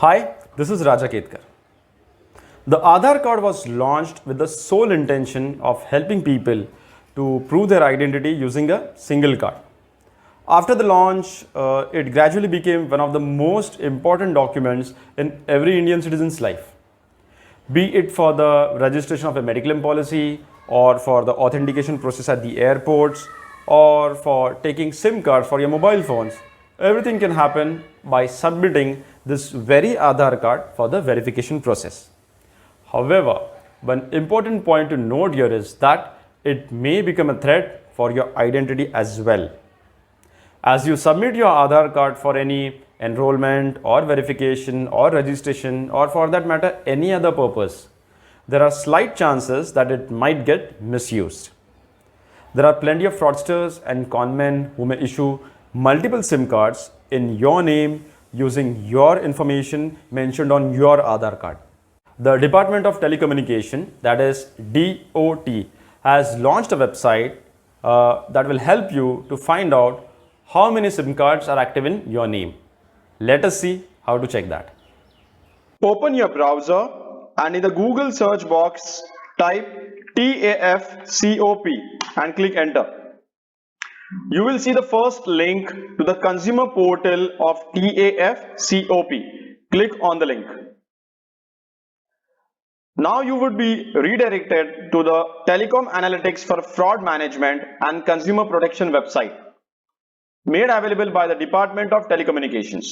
Hi, this is Raja Ketkar. The Aadhaar card was launched with the sole intention of helping people to prove their identity using a single card. After the launch, it gradually became one of the most important documents in every Indian citizen's life. Be it for the registration of a medical policy, or for the authentication process at the airports, or for taking SIM cards for your mobile phones, everything can happen by submitting this very Aadhaar card for the verification process. However, one important point to note here is that it may become a threat for your identity as well. As you submit your Aadhaar card for any enrollment or verification or registration, or for that matter any other purpose, there are slight chances that it might get misused. There are plenty of fraudsters and conmen who may issue multiple SIM cards in your name using your information mentioned on your Aadhaar card. The Department of Telecommunication, that is DOT, has launched a website that will help you to find out how many SIM cards are active in your name. Let us see how to check that. Open your browser and in the Google search box type TAFCOP and click enter. You will see the first link to the consumer portal of TAFCOP. Click on the link. Now you would be redirected to the Telecom Analytics for Fraud Management and Consumer Protection website, made available by the Department of Telecommunications.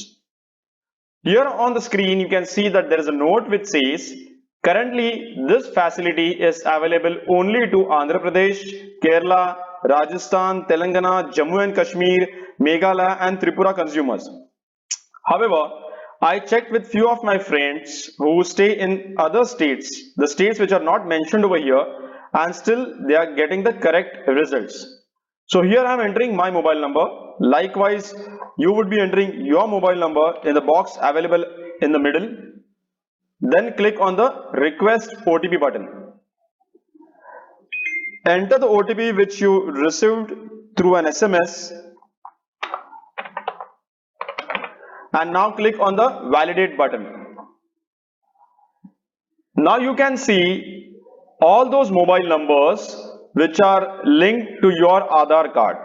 Here on the screen you can see that there is a note which says, currently this facility is available only to Andhra Pradesh, Kerala, Rajasthan, Telangana, Jammu and Kashmir, Meghalaya and Tripura consumers. However, I checked with few of my friends who stay in other states, the states which are not mentioned over here, and still they are getting the correct results. So here I am entering my mobile number. Likewise, you would be entering your mobile number in the box available in the middle. Then click on the request OTP button. Enter the OTP which you received through an SMS and now click on the validate button. Now you can see all those mobile numbers which are linked to your Aadhaar card.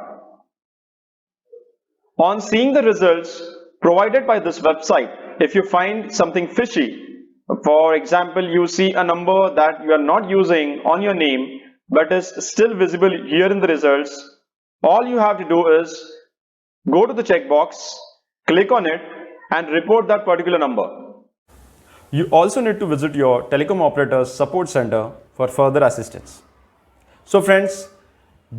On seeing the results provided by this website, if you find something fishy, for example, you see a number that you are not using on your name but is still visible here in the results, all you have to do is go to the checkbox, click on it and report that particular number. You also need to visit your telecom operator's support center for further assistance. So friends,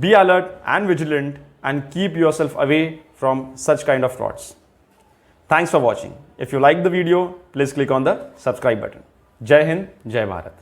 be alert and vigilant and keep yourself away from such kind of frauds. Thanks for watching. If you like the video, please click on the subscribe button. Jai Hind, Jai Bharat.